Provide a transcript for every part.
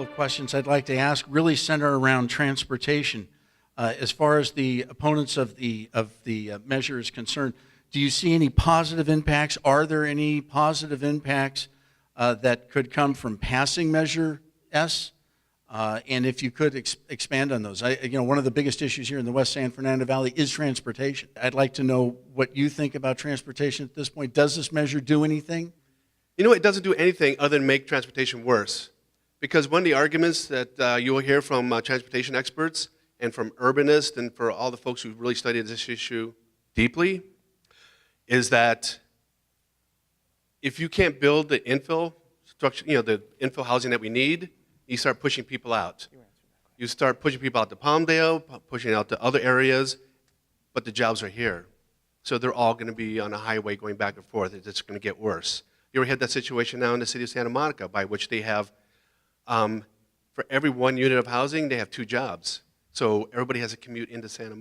couple of questions I'd like to ask really center around transportation. As far as the opponents of the measure is concerned, do you see any positive impacts? Are there any positive impacts that could come from passing Measure S? And if you could expand on those. One of the biggest issues here in the West San Fernando Valley is transportation. I'd like to know what you think about transportation at this point. Does this measure do anything? You know, it doesn't do anything other than make transportation worse. Because one of the arguments that you will hear from transportation experts and from urbanists and for all the folks who really studied this issue deeply is that if you can't build the infill structure, the infill housing that we need, you start pushing people out. You start pushing people out to Palmdale, pushing out to other areas, but the jobs are here. So they're all going to be on a highway going back and forth. It's just going to get worse. You already had that situation now in the city of Santa Monica, by which they have, for every one unit of housing, they have 2 jobs. So everybody has a commute into Santa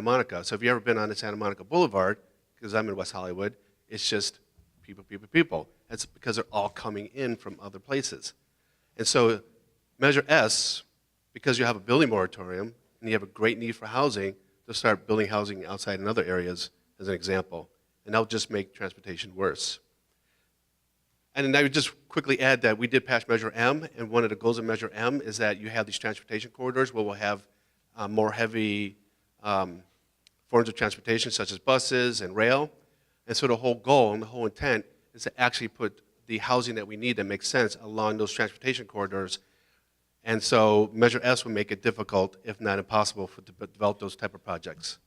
Monica. So if you've ever been on the Santa Monica Boulevard, because I'm in West Hollywood, it's just people, people, people. That's because they're all coming in from other places. And so Measure S, because you have a building moratorium and you have a great need for housing, to start building housing outside in other areas as an example. And that'll just make transportation worse. And then I would just quickly add that we did pass Measure M, and one of the goals of Measure M is that you have these transportation corridors where we'll have more heavy forms of transportation, such as buses and rail. And so the whole goal and the whole intent is to actually put the housing that we need that makes sense along those transportation corridors. And so Measure S will make it difficult, if not impossible, to develop those type of projects.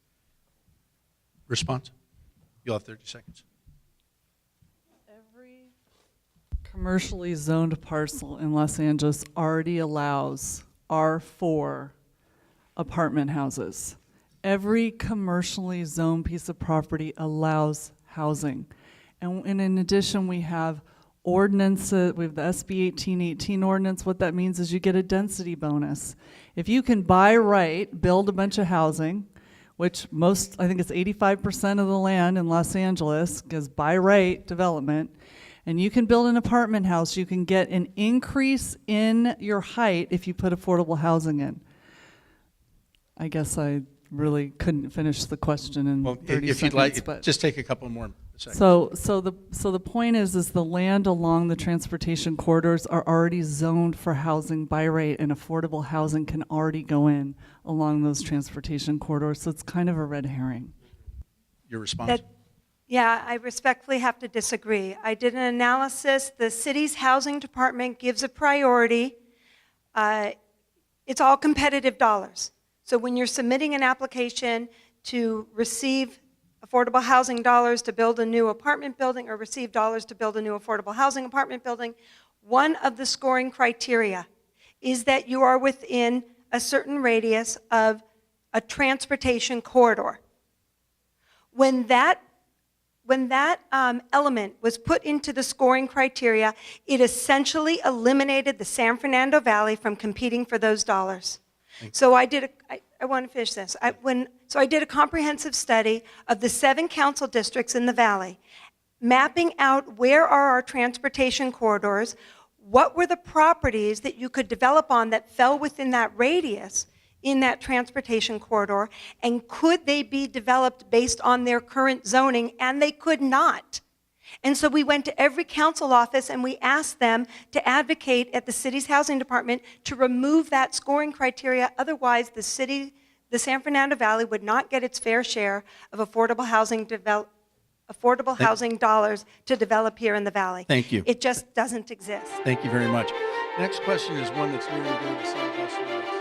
Response? You'll have 30 seconds. Every commercially zoned parcel in Los Angeles already allows R4 apartment houses. Every commercially zoned piece of property allows housing. And in addition, we have ordinances, we have the SB 1818 ordinance. What that means is you get a density bonus. If you can by right build a bunch of housing, which I think it's 85% of the land in Los Angeles is by right development, and you can build an apartment house, you can get an increase in your height if you put affordable housing in. I guess I really couldn't finish the question in 30 seconds. If you'd like, but just take a couple more seconds. So the point is the land along the transportation corridors are already zoned for housing by right, and affordable housing can already go in along those transportation corridors. So it's kind of a red herring. Your response? Yeah, I respectfully have to disagree. I did an analysis. The city's housing department gives a priority. It's all competitive dollars. So when you're submitting an application to receive affordable housing dollars to build a new apartment building or receive dollars to build a new affordable housing apartment building, one of the scoring criteria is that you are within a certain radius of a transportation corridor. When that element was put into the scoring criteria, it essentially eliminated the San Fernando Valley from competing for those dollars. So I want to finish this. So I did a comprehensive study of the 7 council districts in the valley, mapping out where are our transportation corridors, what were the properties that you could develop on that fell within that radius in that transportation corridor, and could they be developed based on their current zoning, and they could not. And so we went to every council office and we asked them to advocate at the city's housing department to remove that scoring criteria. Otherwise, the San Fernando Valley would not get its fair share of affordable housing dollars to develop here in the valley. Thank you. It just doesn't exist. Thank you very much. Next question is one that's near and dear to some of us.